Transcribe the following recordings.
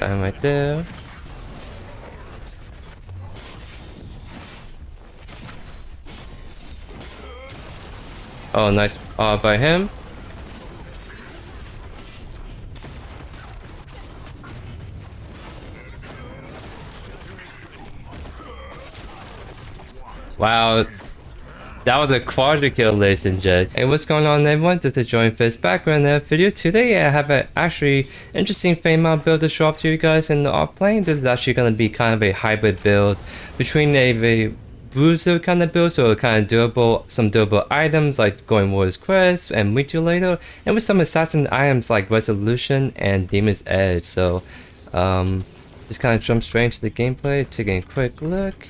Got him right there. Oh, nice by him. Wow, that was a quadra kill, ladies and gents. Hey, what's going on everyone? This is Join Fist back with another video. Today I have an actually interesting Feng Mao build to show up to you guys in the offlane. This is actually going to be kind of a hybrid build between a bruiser kind of build, so kind of durable, some durable items like going Warrior's Quest and Mutilator, and with some assassin items like Resolution and Demon's Edge. So just kind of jump straight into the gameplay, taking a quick look.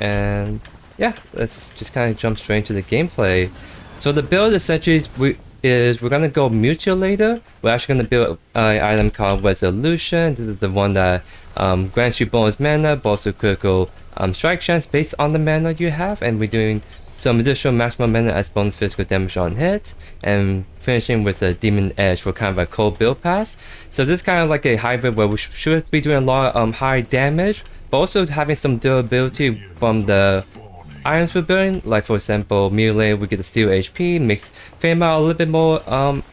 And yeah, let's just kind of jump straight into the gameplay. So the build essentially we're gonna go Mutilator. We're actually gonna build an item called Resolution. This is the one that grants you bonus mana, but also critical strike chance based on the mana you have. And we're doing some additional maximum mana as bonus physical damage on hit, and finishing with a Demon Edge for kind of a cold build pass. So this is kind of like a hybrid where we should be doing a lot of high damage, but also having some durability from the items we're building. Like for example, Melee, we get the Steel HP, makes Feng Mao a little bit more,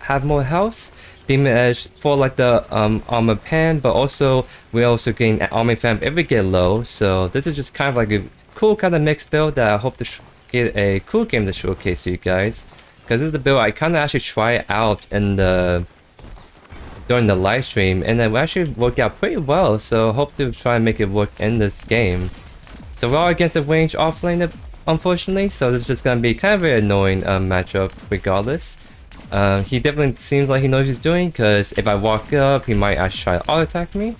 have more health. Demon Edge for like the armor pan, but also we're also getting armor fan if we get low. So this is just kind of like a cool kind of mixed build that I hope to get a cool game to showcase to you guys. Because this is the build I kind of actually try out in during the live stream, and it actually worked out pretty well, so hope to try and make it work in this game. So we're all against the range offlane, unfortunately, so this is just gonna be kind of an annoying matchup regardless. He definitely seems like he knows what he's doing, because if I walk up, he might actually try to auto-attack me.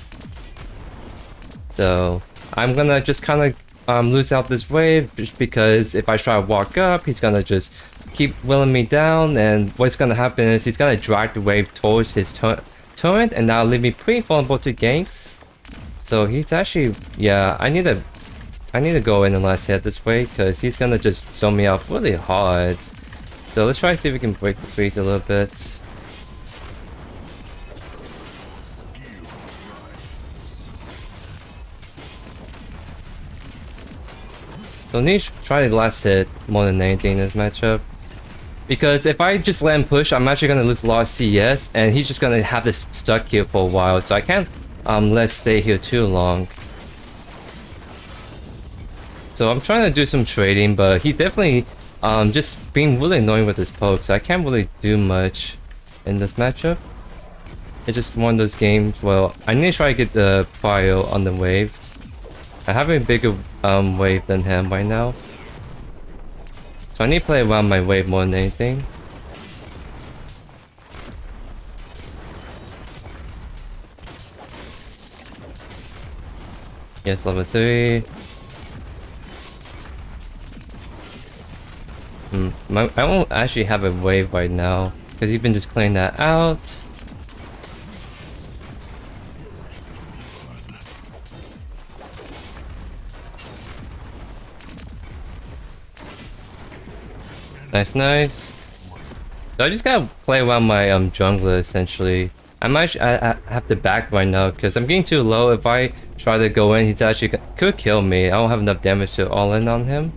So I'm gonna just kind of lose out this wave, just because if I try to walk up, he's gonna just keep willing me down, and what's gonna happen is he's gonna drag the wave towards his turret, and that'll leave me pretty vulnerable to ganks. So he's actually, yeah, I need to go in and last hit this way, because he's gonna just zone me off really hard. So let's try to see if we can break the freeze a little bit. So I need to try the last hit more than anything in this matchup. Because if I just let him push, I'm actually going to lose a lot of CS, and he's just going to have this stuck here for a while, so I can't let it stay here too long. So I'm trying to do some trading, but he's definitely just being really annoying with his poke, so I can't really do much in this matchup. It's just one of those games, well, I need to try to get the fire on the wave. I have a bigger wave than him right now. So I need to play around my wave more than anything. Yes, level 3. I won't actually have a wave right now, because he's been just clearing that out. Nice. So I just gotta play around my jungler essentially. I have to back right now because I'm getting too low. If I try to go in, he's actually could kill me. I don't have enough damage to all in on him.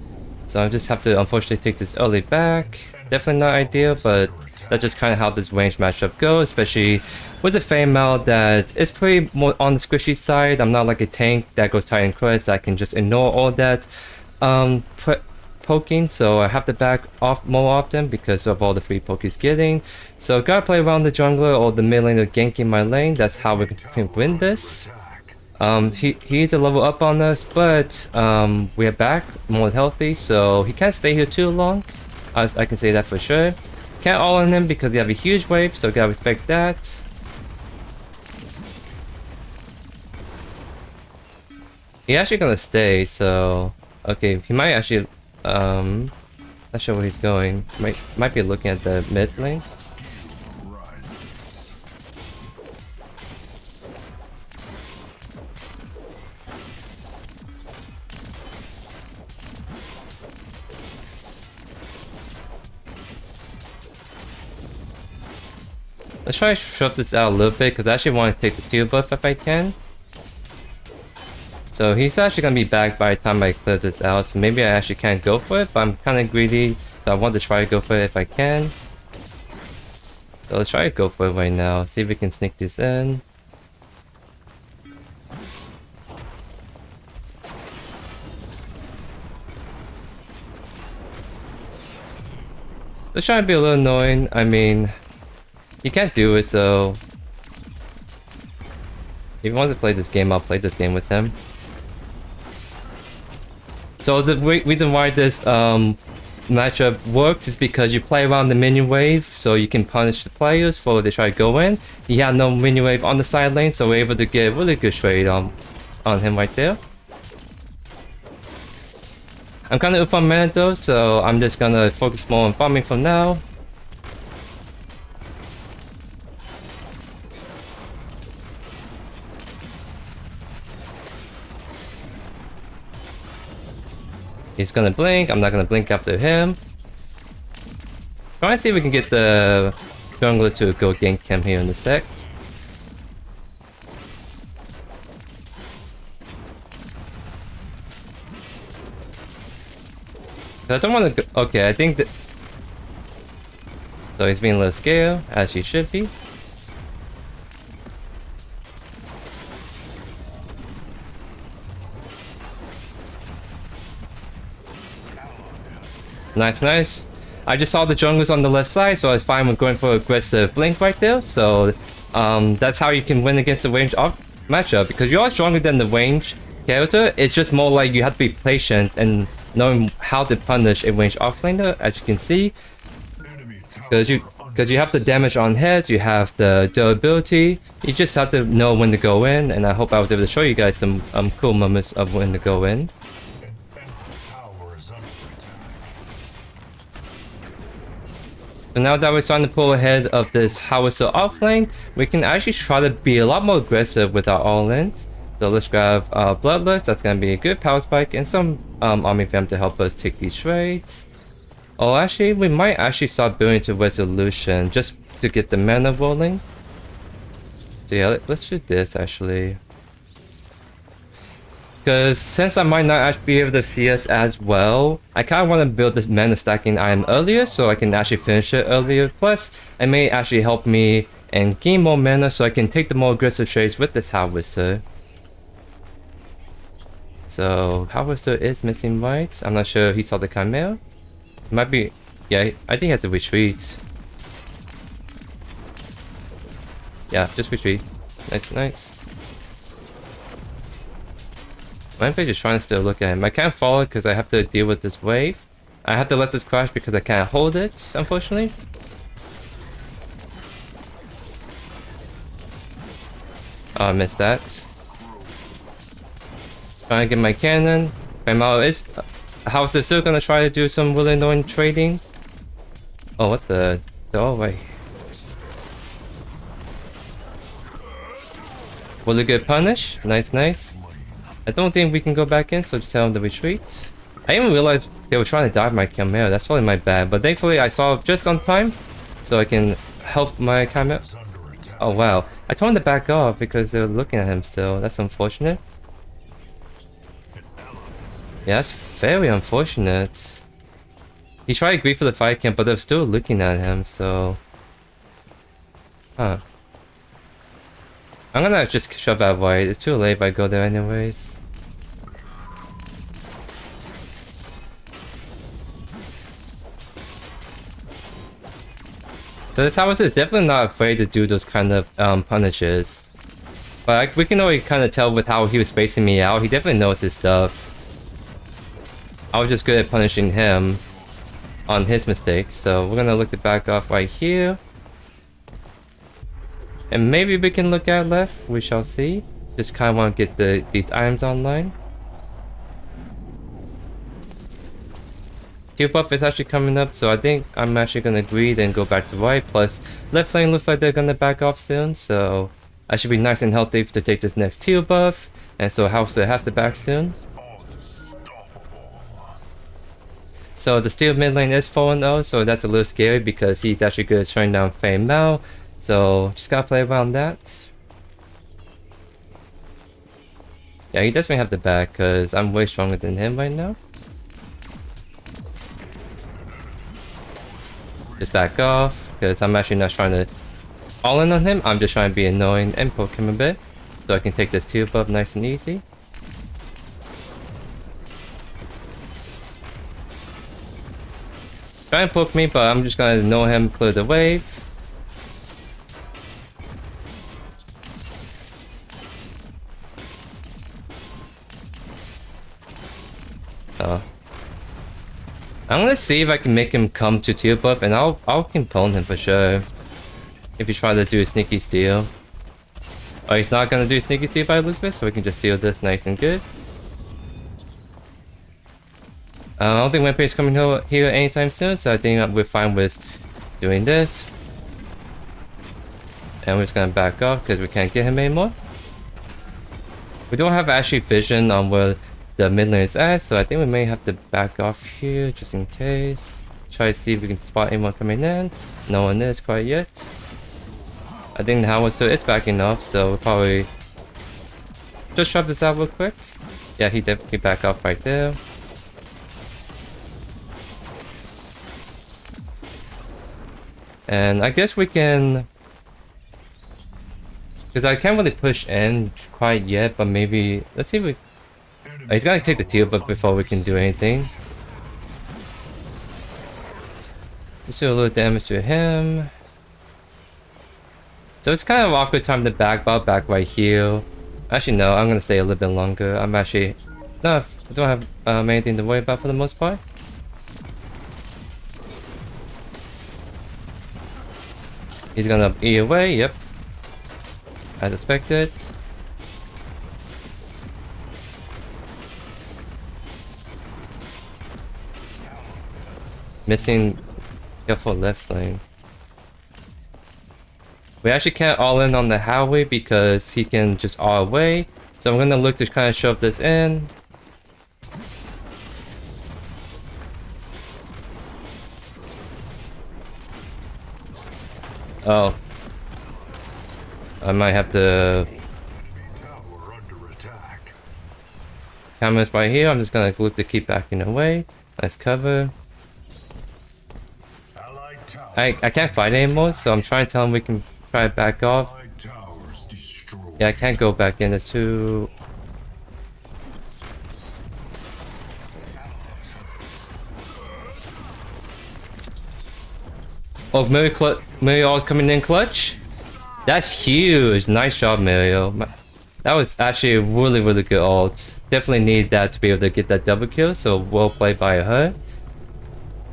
So I just have to unfortunately take this early back. Definitely not ideal, but that's just kind of how this range matchup goes, especially with a Feng Mao that is pretty more on the squishy side. I'm not like a tank that goes Titan Quest that can just ignore all that poking, so I have to back off more often because of all the free poke he's getting. So gotta play around the jungler or the mid laner ganking my lane. That's how we can win this. He's a level up on us, but we're back more healthy, so he can't stay here too long. I can say that for sure. Can't all on him because he have a huge wave, so gotta respect that. He's actually gonna stay, so okay, he might actually not sure where he's going. Might be looking at the mid lane. Let's try to shove this out a little bit because I actually want to take the 2 buff if I can. So he's actually going to be back by the time I clear this out, so maybe I actually can't go for it, but I'm kind of greedy, so I want to try to go for it if I can. So let's try to go for it right now, see if we can sneak this in. Let's try to be a little annoying. I mean, you can't do it, so if he wants to play this game, I'll play this game with him. So the reason why this matchup works is because you play around the minion wave, so you can punish the players before they try to go in. He had no minion wave on the side lane, so we're able to get a really good trade on him right there. I'm kind of up on mana though, so I'm just gonna focus more on farming for now. He's gonna blink, I'm not gonna blink after him. Trying to see if we can get the jungler to go gank him here in a sec. I don't want to go. Okay, I think that. So he's being a little scared, as he should be. Nice, nice. I just saw the junglers on the left side, so I was fine with going for aggressive blink right there. So that's how you can win against the range matchup, because you are stronger than the range character. It's just more like you have to be patient and knowing how to punish a range offlaner, as you can see. Because you have the damage on head, you have the durability. You just have to know when to go in, and I hope I was able to show you guys some cool moments of when to go in. So now that we're starting to pull ahead of this Predecessor Offlane, we can actually try to be a lot more aggressive with our all-ins. So let's grab Bloodlust, that's going to be a good power spike, and some Army Fam to help us take these trades. Oh, actually, we might actually start building to Resolution just to get the mana rolling. So yeah, let's do this actually. Because since I might not actually be able to CS as well, I kind of want to build the mana stacking item earlier so I can actually finish it earlier. Plus, it may actually help me and gain more mana so I can take the more aggressive trades with this Howitzer. So, Howitzer is missing right. I'm not sure if he saw the Chimera. It might be... Yeah, I think he had to retreat. Yeah, just retreat. Nice, nice. My page is trying to still look at him. I can't follow it because I have to deal with this wave. I have to let this crash because I can't hold it, unfortunately. Oh, I missed that. Trying to get my cannon. Feng Mao is... How's it still gonna try to do some really annoying trading? Oh, what the... Oh, wait. Really good punish. Nice, nice. I don't think we can go back in, so just tell them to retreat. I didn't even realize they were trying to dive my Chimera. That's probably my bad. But thankfully I saw just on time, so I can help my Chimera. Oh wow. I told him to back off because they're looking at him still. That's unfortunate. Yeah, that's very unfortunate. He tried to agree for the fight camp, but they're still looking at him, so... Huh. I'm gonna just shove that wide. It's too late if I go there anyways. So this Howitzer is definitely not afraid to do those kind of punishes. But we can already kind of tell with how he was spacing me out. He definitely knows his stuff. I was just good at punishing him on his mistakes. So we're gonna look to back off right here. And maybe we can look at left, we shall see. Just kind of want to get these items online. Q buff is actually coming up, so I think I'm actually going to greed and go back to right. Plus, left lane looks like they're going to back off soon, so I should be nice and healthy to take this next Q buff. And so Howitzer has to back soon. So the steel mid lane is 4-0, so that's a little scary because he's actually good at shutting down Feng Mao. So just gotta play around that. Yeah, he definitely have the back because I'm way stronger than him right now. Just back off because I'm actually not trying to all in on him. I'm just trying to be annoying and poke him a bit so I can take this 2 buff nice and easy. Try and poke me, but I'm just gonna annoy him, clear the wave. I'm gonna see if I can make him come to tier buff, and I'll compone him for sure. If he tries to do a sneaky steal. Oh, he's not gonna do a sneaky steal by Elizabeth, so we can just steal this nice and good. I don't think Wimpy's coming here anytime soon, so I think we're fine with doing this. And we're just gonna back off because we can't get him anymore. We don't have actually vision on where the mid lane is at, so I think we may have to back off here just in case. Try to see if we can spot anyone coming in. No one is quite yet. I think the howitzer is backing off, so we'll probably just shove this out real quick. Yeah, he definitely back off right there. And I guess we can, because I can't really push in quite yet, but maybe let's see if we. Oh, he's gotta take the teal buff before we can do anything. Let's do a little damage to him. So it's kind of awkward time to back, but I'll back right here. Actually, no, I'm gonna stay a little bit longer. I'm actually no, I don't have anything to worry about for the most part. He's gonna eat away. Yep, as expected. Missing careful left lane. We actually can't all in on the Howie because he can just all away. So I'm gonna look to kind of shove this in. Oh. I might have to. Cameras right here. I'm just gonna look to keep backing away. Nice cover. I can't fight anymore, so I'm trying to tell him we can try to back off. Yeah, I can't go back in. It's too. Oh, Mario coming in clutch? That's huge. Nice job, Mario. That was actually a really good ult. Definitely need that to be able to get that double kill, so well played by her.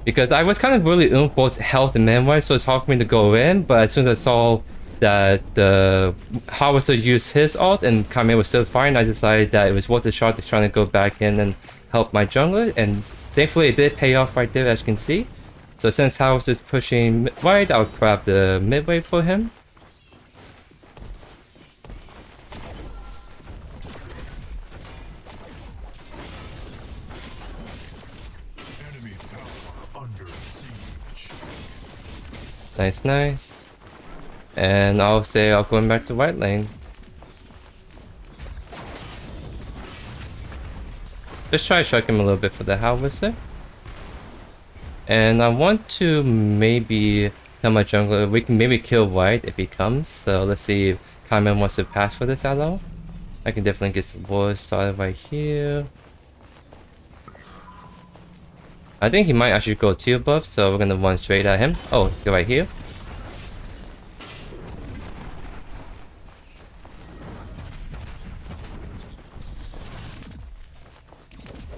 Because I was kind of really in both health and mana, so it's hard for me to go in, but as soon as I saw that the Howitzer used his ult and Kame was still fine, I decided that it was worth a shot to try to go back in and help my jungler, and thankfully it did pay off right there, as you can see. So since House is pushing right, I'll grab the mid wave for him. Nice, nice. And I'll say I'll go back to right lane. Just try to shock him a little bit for the howitzer. And I want to maybe tell my jungler we can maybe kill white if he comes. So let's see if Kaiman wants to pass for this aloe. I can definitely get some wars started right here. I think he might actually go tier buff, so we're gonna run straight at him. Oh, let's go right here.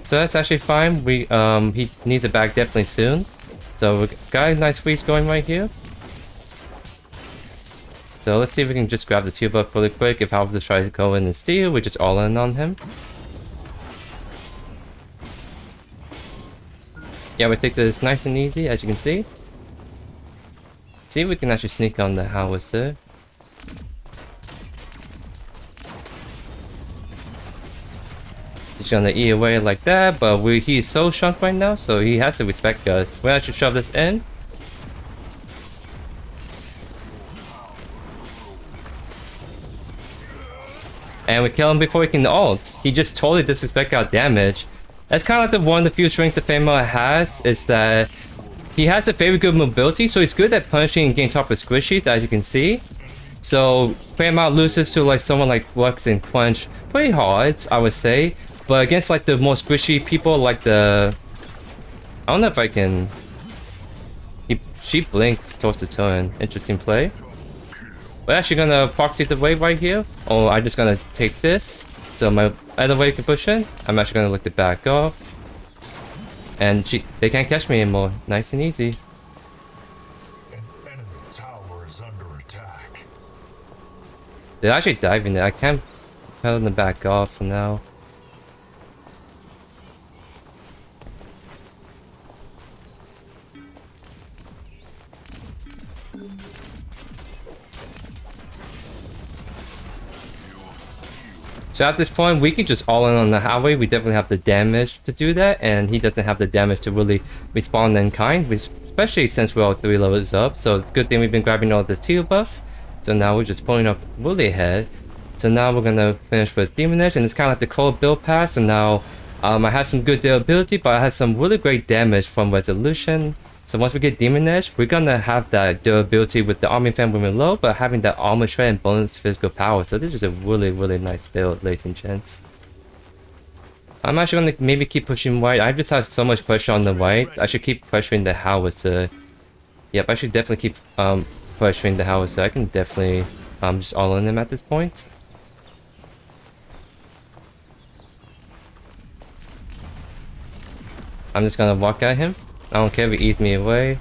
So that's actually fine. We he needs a back definitely soon. So we got a nice freeze going right here. So let's see if we can just grab the tier buff really quick. If Halberd tries to go in and steal, we just all in on him. Yeah, we take this nice and easy, as you can see. See if we can actually sneak on the howitzer. He's gonna eat away like that, but he's so shrunk right now, so he has to respect us. We'll actually shove this in. And we kill him before he can ult. He just totally disrespect our damage. That's kind of like one of the few strengths that Feng Mao has, is that he has a very good mobility, so he's good at punishing and getting top of squishies, as you can see. So Feng Mao loses to like someone like Lux and Quench pretty hard, I would say. But against like the more squishy people, like the... I don't know if I can... She blinked towards the turn. Interesting play. We're actually gonna proxy the wave right here. Or I'm just gonna take this. So my other wave can push in. I'm actually gonna look to back off. And they can't catch me anymore. Nice and easy. An enemy tower is under attack. They're actually diving there. I can't tell them to back off for now. So at this point, we can just all in on the highway. We definitely have the damage to do that, and he doesn't have the damage to really respawn in kind, especially since we're all 3 levels up. So good thing we've been grabbing all this teal buff. So now we're just pulling up really ahead. So now we're gonna finish with Demon Edge, and it's kind of like the cold build pass. So now I have some good durability, but I have some really great damage from Resolution. So once we get Demon Edge, we're gonna have that durability with the Army Fan when we're low, but having that Armor Shred and bonus physical power. So this is a really, really nice build, ladies and gents. I'm actually gonna maybe keep pushing white. I just have so much pressure on the white. I should keep pressuring the howitzer. Yep, I should definitely keep pressuring the howitzer. I can definitely just all in him at this point. I'm just gonna walk at him. I don't care if he eats me away.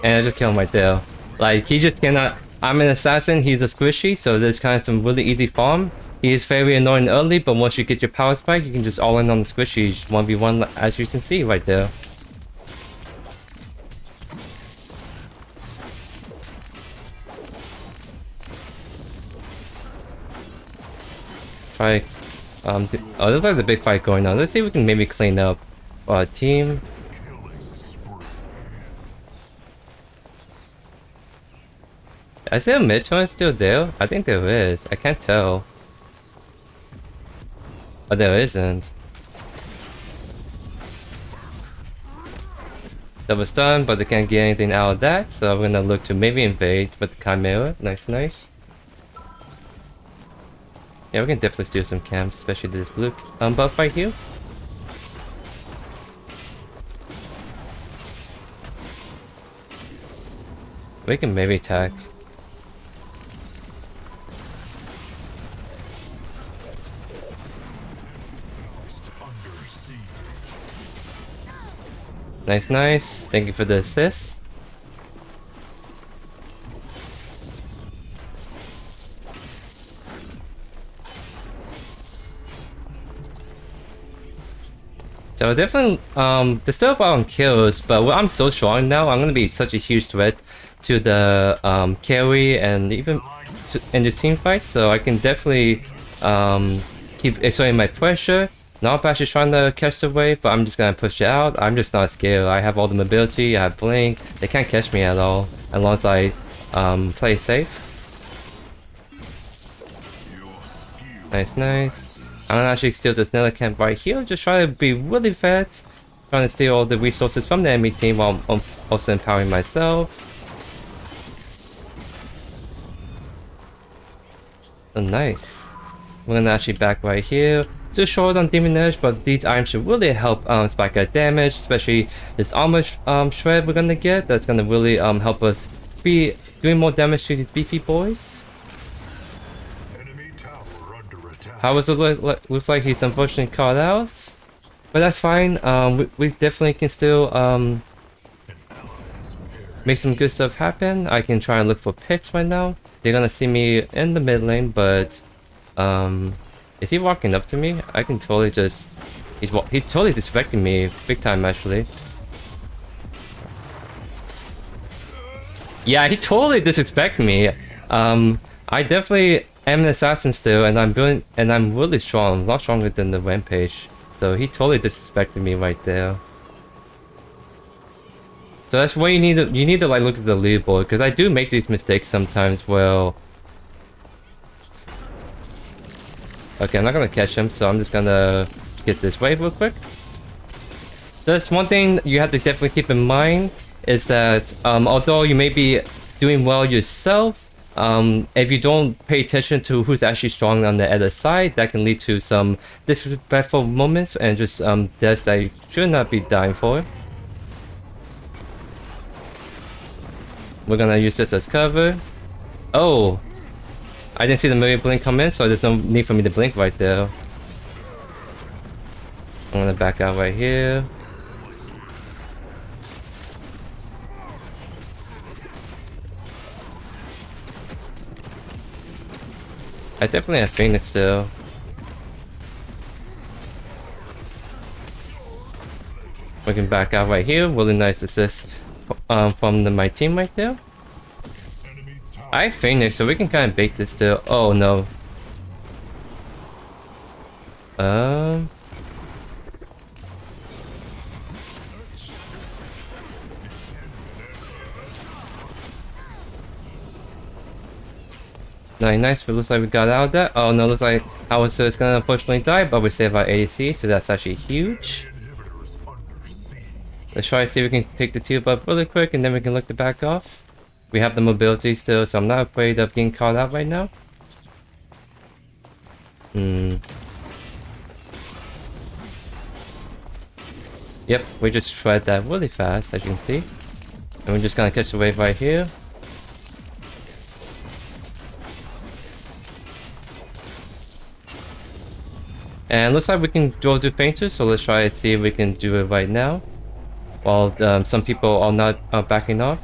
And I just kill him right there. Like, he just cannot... I'm an assassin, he's a squishy, so there's kind of some really easy farm. He is very annoying early, but once you get your power spike, you can just all in on the squishies 1v1, as you can see right there. Try, oh, there's like the big fight going on. Let's see if we can maybe clean up our team. Is there a mid turret still there? I think there is. I can't tell. Oh, there isn't. Double stun, but they can't get anything out of that, so we're gonna look to maybe invade with the Chimera. Nice, nice. Yeah, we can definitely steal some camps, especially this blue buff right here. We can maybe attack. Nice, nice. Thank you for the assist. So definitely, there's still about kills, but I'm so strong now. I'm gonna be such a huge threat to the carry and even in this team fight. So I can definitely keep exerting my pressure. Not actually trying to catch the wave, but I'm just gonna push it out. I'm just not scared. I have all the mobility. I have blink. They can't catch me at all, as long as I play safe. Nice, nice. I'm gonna actually steal this nether camp right here. Just try to be really fast. Trying to steal all the resources from the enemy team while I'm also empowering myself. Oh, nice. We're gonna actually back right here. Still short on Demon Edge, but these items should really help spike our damage, especially this armor shred we're gonna get. That's gonna really help us be doing more damage to these beefy boys. How was it looks like he's unfortunately caught out, but that's fine. We definitely can still make some good stuff happen. I can try and look for picks right now. They're gonna see me in the mid lane, but is he walking up to me? I can totally just... He's totally disrespecting me big time actually. Yeah, he totally disrespected me. I definitely am an assassin still, and I'm really strong, a lot stronger than the Rampage. So he totally disrespected me right there. So that's why you need to like look at the leaderboard, because I do make these mistakes sometimes. Well, okay, I'm not gonna catch him, so I'm just gonna get this wave real quick. That's one thing you have to definitely keep in mind, is that although you may be doing well yourself, if you don't pay attention to who's actually strong on the other side, that can lead to some disrespectful moments and just deaths that you should not be dying for. We're gonna use this as cover. Oh! I didn't see the mirror blink come in, so there's no need for me to blink right there. I'm gonna back out right here. I definitely have Phoenix still. We can back out right here. Really nice assist from my team right there. I have Phoenix, so we can kind of bait this still. Oh no. Nice, but looks like we got out of that. Oh no, looks like our is gonna unfortunately die, but we saved our ADC, so that's actually huge. Let's try to see if we can take the tube up really quick, and then we can look to back off. We have the mobility still, so I'm not afraid of getting caught out right now. Yep, we just tried that really fast, as you can see. And we're just gonna catch the wave right here. And looks like we can dual do fainters, so let's try and see if we can do it right now. While some people are not backing off.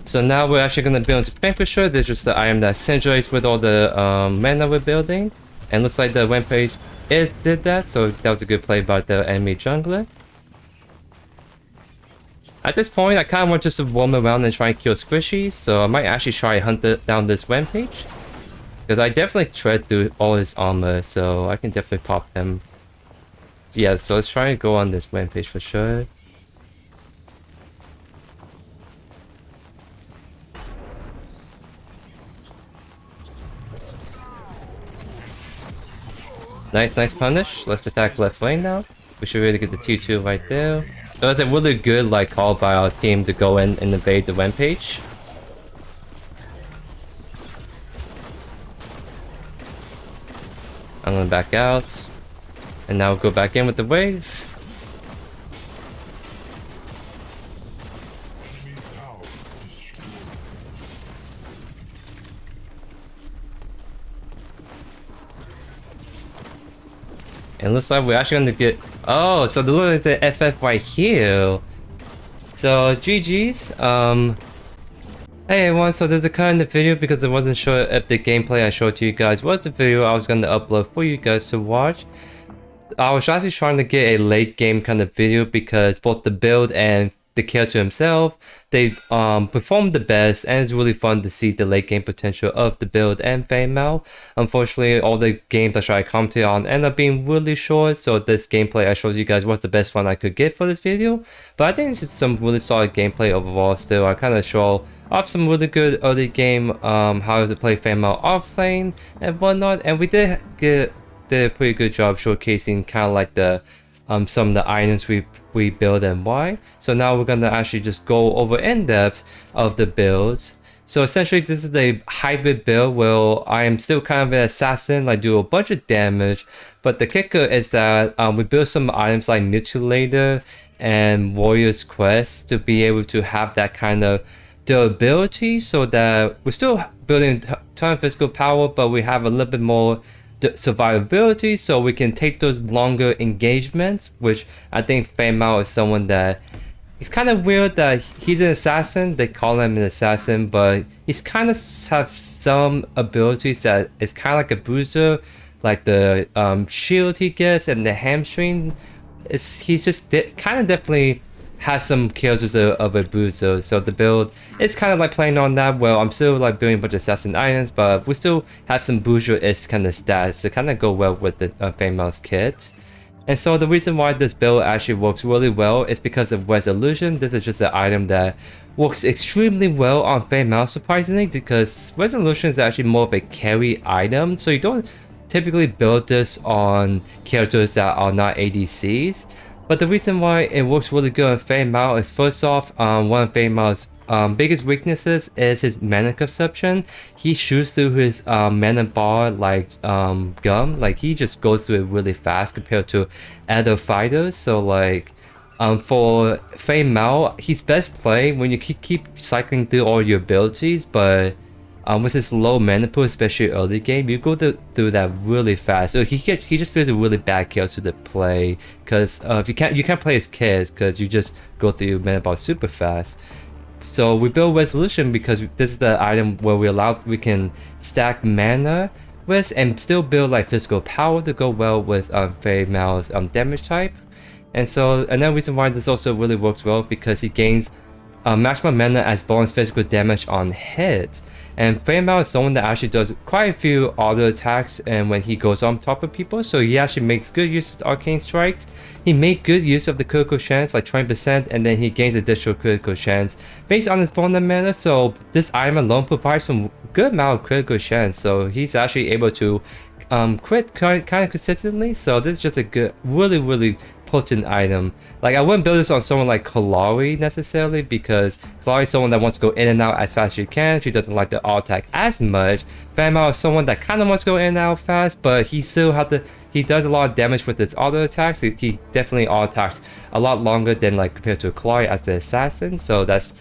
So now we're actually going to build into Vanquisher. There's just the item that synergizes with all the mana we're building. And looks like the Rampage did that, so that was a good play by the enemy jungler. At this point, I kind of want just to roam around and try and kill squishies, so I might actually try and hunt down this Rampage. Because I definitely tread through all his armor, so I can definitely pop him. So yeah, so let's try and go on this Rampage for sure. Nice punish. Let's attack left lane now. We should really get the 2-2 right there. So it's a really good like call by our team to go in and invade the Rampage. I'm gonna back out. And now we'll go back in with the wave. And looks like we're actually gonna get... Oh, so look at the FF right here. So GG's. Hey everyone, so there's a cut in the video because I wasn't sure if the gameplay I showed to you guys was the video I was gonna upload for you guys to watch. I was actually trying to get a late game kind of video because both the build and the character himself, they performed the best, and it's really fun to see the late game potential of the build and Feng Mao. Unfortunately, all the games I tried to commentate on end up being really short, so this gameplay I showed you guys was the best one I could get for this video. But I think it's just some really solid gameplay overall still. I kind of show off some really good early game how to play Feng Mao offlane and whatnot, and we did a pretty good job showcasing kind of like the some of the items we build and why. So now we're gonna actually just go over in depth of the builds. So essentially this is a hybrid build where I am still kind of an assassin, I do a bunch of damage, but the kicker is that we build some items like Mutilator and Warrior's Quest to be able to have that kind of durability, so that we're still building a ton of physical power, but we have a little bit more survivability, so we can take those longer engagements, which I think Feng Mao is someone that it's kind of weird that he's an assassin. They call him an assassin, but he's kind of have some abilities that it's kind of like a bruiser, like the shield he gets and the hamstring. He's just kind of definitely has some kills of a bruiser, so the build is kind of like playing on that. Well, I'm still like building a bunch of assassin items, but we still have some bruiser-ish kind of stats to kind of go well with the Feng Mao's kit. And so the reason why this build actually works really well is because of resolution. This is just an item that works extremely well on Feng Mao, surprisingly, because resolution is actually more of a carry item. So you don't typically build this on characters that are not ADCs. But the reason why it works really good on Feng Mao is, first off, one of Feng Mao's biggest weaknesses is his mana consumption. He shoots through his mana bar like gum. Like, he just goes through it really fast compared to other fighters. So like for Feng Mao, he's best played when you keep cycling through all your abilities, but with his low mana pool, especially early game, you go through that really fast. So he just feels a really bad character to play, because if you can't play as kids because you just go through your mana bar super fast. So we build resolution because this is the item where we can stack mana with and still build like physical power to go well with Feng Mao's damage type. And so another reason why this also really works well, because he gains maximum mana as bonus physical damage on hit. And Feng Mao is someone that actually does quite a few auto attacks and when he goes on top of people, so he actually makes good use of arcane strikes. He made good use of the critical chance, like 20%, and then he gains additional critical chance based on his bonus mana. So this item alone provides some good amount of critical chance, so he's actually able to crit kind of consistently. So this is just a good, really potent item. Like, I wouldn't build this on someone like Kalari necessarily, because Kalari is someone that wants to go in and out as fast as she can. She doesn't like the auto attack as much. Feng Mao is someone that kind of wants to go in and out fast, but he still he does a lot of damage with his auto attacks. He definitely auto attacks a lot longer than like compared to Kalari as the assassin. So that's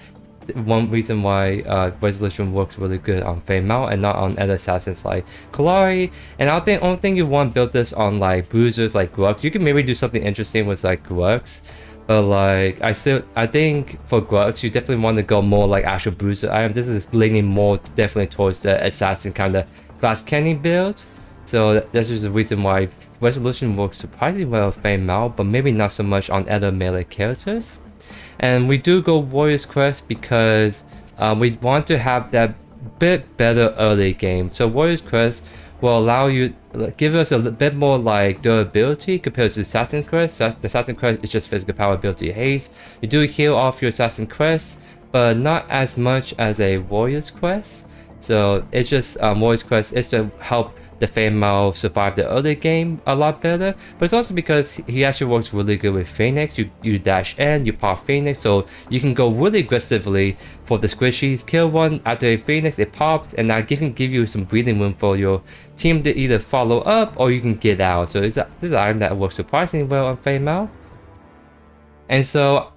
one reason why resolution works really good on Feng Mao and not on other assassins like Kalari. And I think only thing you want to build this on like bruisers like Grux. You can maybe do something interesting with like Grux, but like I think for Grux you definitely want to go more like actual bruiser item. This is leaning more definitely towards the assassin kind of glass candy build. So that's just the reason why resolution works surprisingly well with Feng Mao, but maybe not so much on other melee characters. And we do go Warrior's Quest because we want to have that bit better early game. So Warrior's Quest will allow you, give us a bit more like durability compared to Assassin's Quest. Assassin's Quest is just physical power, ability, haste. You do heal off your Assassin's Quest, but not as much as a Warrior's Quest. So it's just Warrior's Quest is to help the Feng Mao survive the early game a lot better, but it's also because he actually works really good with Phoenix. You dash in, you pop Phoenix, so you can go really aggressively for the squishies, kill one after a Phoenix, it pops, and that can give you some breathing room for your team to either follow up or you can get out. So this is an item that works surprisingly well on Feng Mao. And so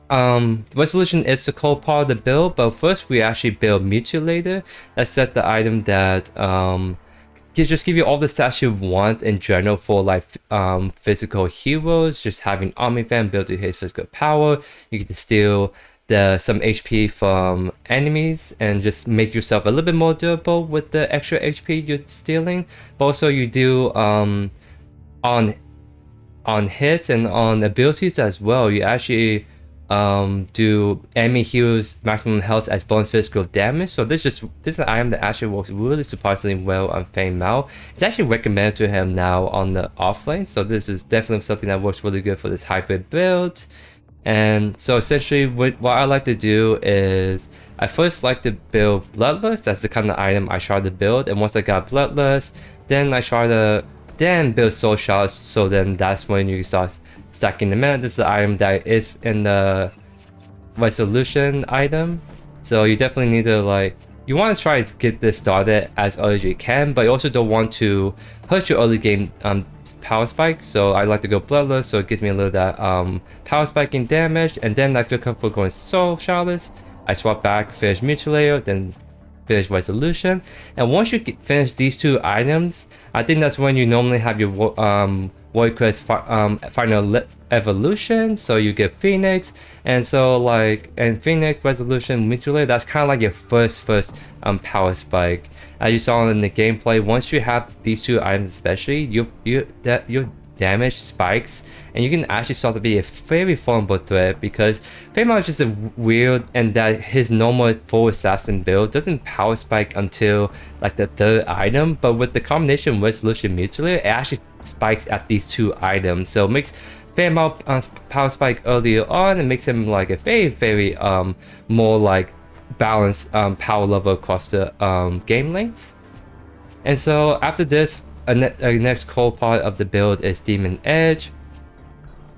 resolution is the core part of the build, but first we actually build Mutilator. That's set the item that just give you all the stats you want in general for like physical heroes. Just having Army Fan built to his physical power. You get to steal some HP from enemies and just make yourself a little bit more durable with the extra HP you're stealing. But also you do on hit and on abilities as well. You actually do enemy heroes maximum health as bonus physical damage. So this is an item that actually works really surprisingly well on Feng Mao. It's actually recommended to him now on the offlane, so this is definitely something that works really good for this hybrid build. And so essentially what I like to do is I first like to build Bloodlust. That's the kind of item I try to build, and once I got Bloodlust, then I try to build Soul Shards. So then that's when you start stacking the mana. This is the item that is in the resolution item, so you definitely need to you want to try to get this started as early as you can, but you also don't want to hurt your early game power spike. So I like to go Bloodlust, so it gives me a little that power spiking damage, and then I feel comfortable going Soul Shards. I swap back, finish Mutilator, then finish resolution. And once you finish these two items, I think that's when you normally have your Warrior Quest final evolution. So you get Phoenix, and so and Phoenix, resolution, Mutilator, that's kind of like your first power spike. As you saw in the gameplay, once you have these two items especially, your damage spikes, and you can actually start to be a very vulnerable threat, because Feng Mao is just a weird, and that his normal full assassin build doesn't power spike until like the third item, but with the combination resolution Mutilator, it actually spikes at these two items, so it makes Feng Mao power spike earlier on, it makes him like a very more like balanced power level across the game length. And so after this, a next core part of the build is Demon Edge.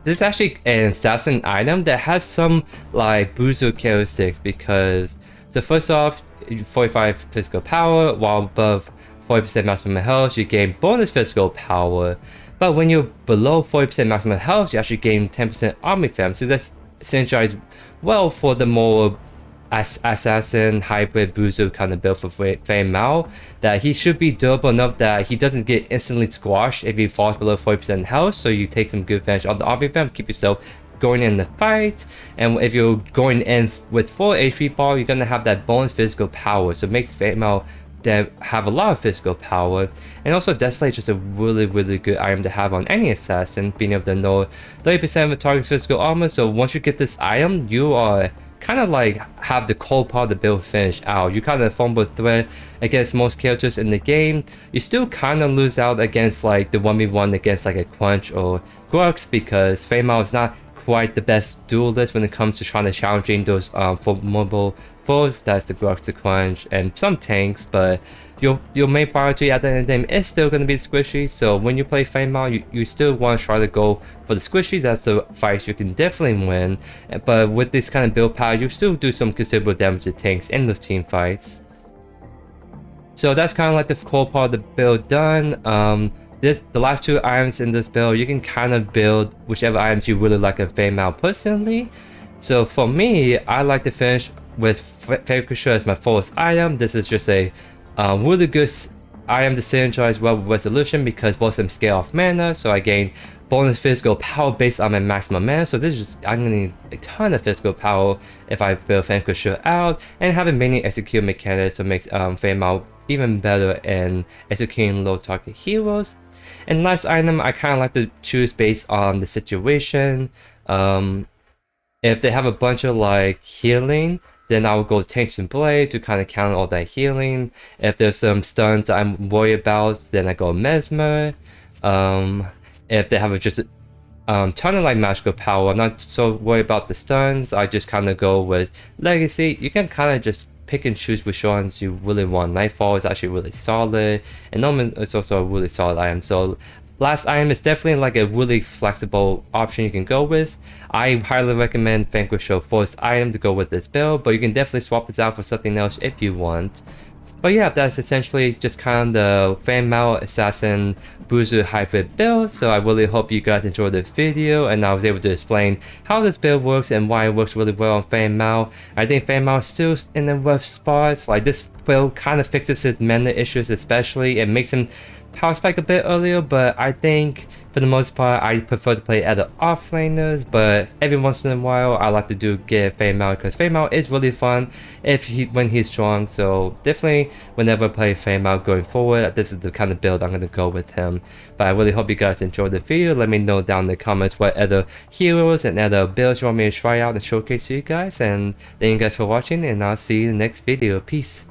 This is actually an assassin item that has some like booster characteristics because, so first off, 45 physical power, while above 40% maximum health, you gain bonus physical power. But when you're below 40% maximum health, you actually gain 10% army fam. So that's synergized well for the more assassin hybrid booster kind of build for Feng Mao, that he should be durable enough that he doesn't get instantly squashed if he falls below 40% health, so you take some good advantage of the army fam, keep yourself going in the fight. And if you're going in with full HP bar, you're gonna have that bonus physical power, so it makes Feng Mao that have a lot of physical power. And also Desolate is just a really good item to have on any assassin, being able to know 30% of the target's physical armor. So once you get this item, you are kind of like have the core part of the build finished out. You kind of fumble threat against most characters in the game. You still kind of lose out against like the 1v1 against like a Crunch or Grux, because Feng Mao is not quite the best duelist when it comes to trying to challenging those formidable foes. That's the Grux, the Crunch, and some tanks, but your main priority at the end of the game is still going to be the squishy. So when you play Feng Mao, you still want to try to go for the squishies. That's the fights you can definitely win. But with this kind of build power, you still do some considerable damage to tanks in those team fights. So that's kind of like the core part of the build done. The last two items in this build, you can kind of build whichever items you really like in Feng Mao personally. So for me, I like to finish with Predecessor as my fourth item. This is just a really good item to synergize well with Resolution, because both of them scale off mana, so I gain bonus physical power based on my maximum mana. So this is just, I'm gonna need a ton of physical power if I build Predecessor out, and having many execute mechanics to make Feng Mao even better in executing low target heroes. And last item, I kind of like to choose based on the situation. If they have a bunch of like healing, then I will go Tanks and Blade to kind of counter all that healing. If there's some stuns I'm worried about, then I go Mesmer. If they have just a ton of like magical power, I'm not so worried about the stuns. I just kind of go with Legacy. You can kind of just pick and choose which ones you really want. Nightfall is actually really solid, and Omen is also a really solid item. So last item is definitely like a really flexible option you can go with. I highly recommend Predecessor first item to go with this build, but you can definitely swap this out for something else if you want. But yeah, that's essentially just kind of the Feng Mao Assassin Booster Hybrid build. So I really hope you guys enjoyed the video, and I was able to explain how this build works and why it works really well on Feng Mao. I think Feng Mao is still in the rough spots. Like, this build kind of fixes his mana issues, especially. It makes him power spike a bit earlier, but I think for the most part I prefer to play other offlaners. But every once in a while I like to get Feng Mao, because Feng Mao is really fun when he's strong. So definitely whenever I play Feng Mao going forward, this is the kind of build I'm going to go with him. But I really hope you guys enjoyed the video. Let me know down in the comments what other heroes and other builds you want me to try out and showcase to you guys. And thank you guys for watching, and I'll see you in the next video. Peace.